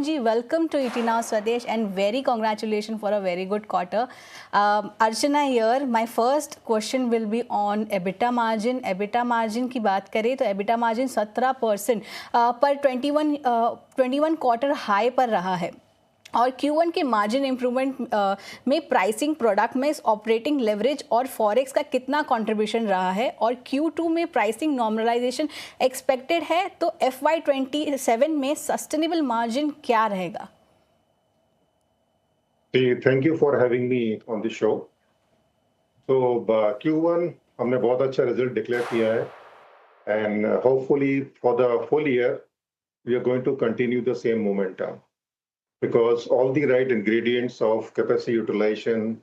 ji, welcome to ET Now Swadesh and very congratulations for a very good quarter. Archana here, my first question will be on EBITDA margin. EBITDA margin की बात करें तो EBITDA margin 17% पर 21 quarter high पर रहा है और Q1 के मार्जिन इम्प्रूवमेंट में प्राइसिंग, प्रोडक्ट में ऑपरेटिंग लेवरेज और फॉरेक्स का कितना कंट्रीब्यूशन रहा है और Q2 में प्राइसिंग नॉर्मलाइजेशन एक्सपेक्टेड है तो FY27 में सस्टेनेबल मार्जिन क्या रहेगा? Thank you for having me on the show. So Q1 हमने बहुत अच्छा रिजल्ट डिक्लेयर किया है and hopefully for the full year we are going to continue the same momentum. Because all the right ingredients of capacity utilization,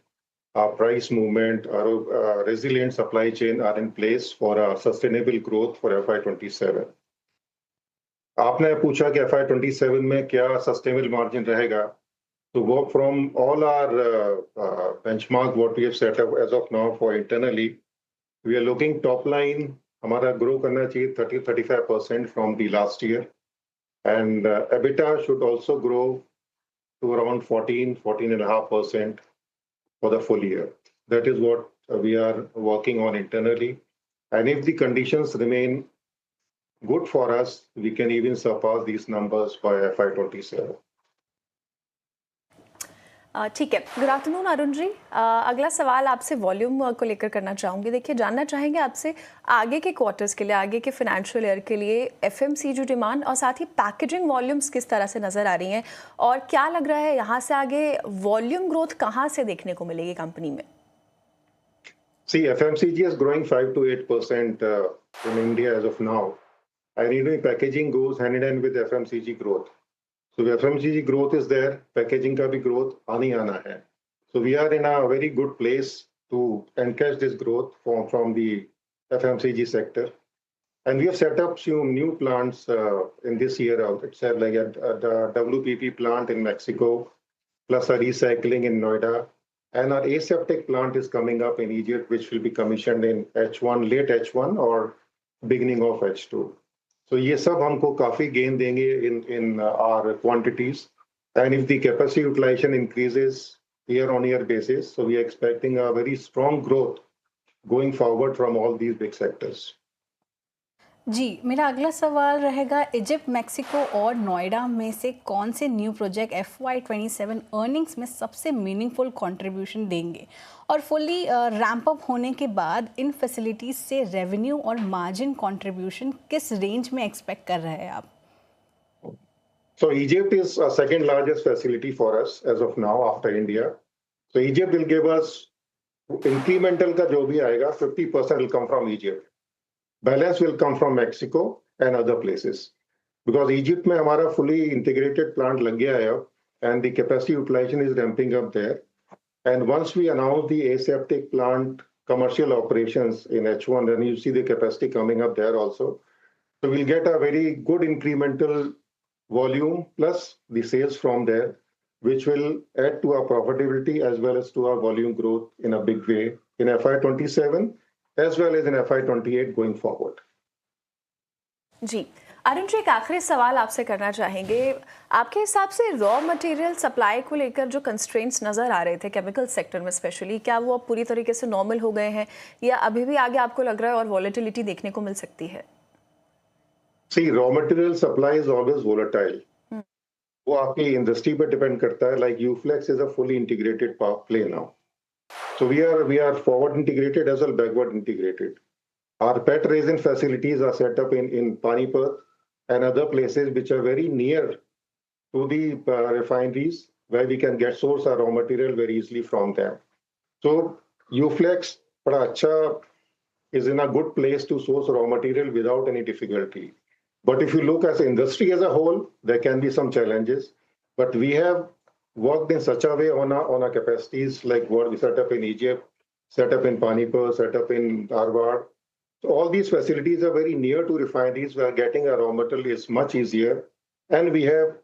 our price movement, our resilient supply chain are in place for a sustainable growth for FY27. आपने पूछा कि FY27 में क्या sustainable margin रहेगा? So work from all our benchmark what we have set up as of now for internally, we are looking top line हमारा grow करना चाहिए 30-35% from the last year, and EBITDA should also grow to around 14.5% for the full year. That is what we are working on internally. And if the conditions remain good for us, we can even surpass these numbers by FY27. ठीक है. Good afternoon Arun ji. अगला सवाल आपसे volume को लेकर करना चाहूँगी. देखिए, जानना चाहेंगे आपसे आगे के क्वार्टर्स के लिए, आगे के फाइनेंशियल ईयर के लिए FMCG डिमांड और साथ ही पैकेजिंग वॉल्यूम्स किस तरह से नज़र आ रही हैं और क्या लग रहा है यहाँ से आगे वॉल्यूम ग्रोथ कहाँ से देखने को मिलेगी कंपनी में? See, FMCG is growing 5 to 8% in India as of now. And even packaging goes hand in hand with FMCG growth. So FMCG growth is there, packaging का भी growth आना है. So we are in a very good place to encash this growth from the FMCG sector. And we have set up some new plants in this year out. It's like the WPP plant in Mexico, plus a recycling in Noida. And our aseptic plant is coming up in Egypt, which will be commissioned in H1, late H1 or beginning of H2. So ये सब हमको काफी gain देंगे in our quantities, and if the capacity utilization increases year on year basis, so we are expecting a very strong growth going forward from all these big sectors. जी, मेरा अगला सवाल रहेगा Egypt, Mexico और नोएडा में से कौन से न्यू प्रोजेक्ट FY27 अर्निंग्स में सबसे मीनिंगफुल कंट्रीब्यूशन देंगे और फुली रैंप अप होने के बाद इन फैसिलिटीज से रेवेन्यू और मार्जिन कंट्रीब्यूशन किस रेंज में एक्सपेक्ट कर रहे हैं आप? So Egypt is a second largest facility for us as of now after India. So Egypt will give us incremental का जो भी आएगा 50% will come from Egypt. Balance will come from Mexico and other places. Because Egypt में हमारा fully integrated plant लग गया है and the capacity utilization is ramping up there. And once we announce the aseptic plant commercial operations in H1, then you see the capacity coming up there also. So we'll get a very good incremental volume plus the sales from there, which will add to our profitability as well as to our volume growth in a big way in FY27 as well as in FY28 going forward. जी, अरुण जी, एक आखिरी सवाल आपसे करना चाहेंगे. आपके हिसाब से raw material supply को लेकर जो कंस्ट्रेंट्स नज़र आ रहे थे केमिकल सेक्टर में स्पेशली, क्या वो अब पूरी तरीके से नॉर्मल हो गए हैं या अभी भी आगे आपको लग रहा है और वॉलेटिलिटी देखने को मिल सकती है? See, raw material supply is always volatile. वो आपकी इंडस्ट्री पर डिपेंड करता है. Like Uflex is a fully integrated play now. So we are forward integrated as well backward integrated. Our PET resin facilities are set up in Panipat and other places which are very near to the refineries where we can get source our raw material very easily from them. So Uflex बड़ा अच्छा is in a good place to source raw material without any difficulty. But if you look as an industry as a whole, there can be some challenges. But we have worked in such a way on our capacities like what we set up in Egypt, set up in Panipat, set up in Dharwad. So all these facilities are very near to refineries where getting a raw material is much easier. And we have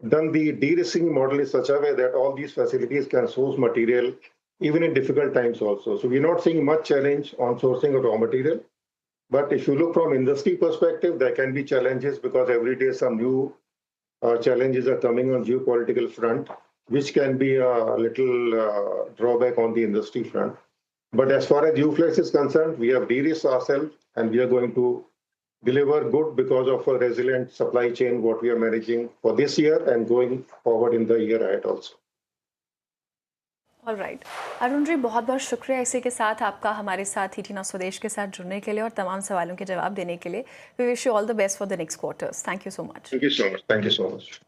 done the de-risking model in such a way that all these facilities can source material even in difficult times also. So we're not seeing much challenge on sourcing of raw material. But if you look from industry perspective, there can be challenges because every day some new challenges are coming on geopolitical front, which can be a little drawback on the industry front. But as far as UFlex is concerned, we have de-risked ourselves and we are going to deliver good because of a resilient supply chain, what we are managing for this year and going forward in the year ahead also. Alright Arun ji, बहुत बहुत शुक्रिया इसी के साथ आपका हमारे साथ हीटिना स्वदेश के साथ जुड़ने के लिए और तमाम सवालों के जवाब देने के लिए. We wish you all the best for the next quarters. Thank you so much. Thank you so much. Thank you so much.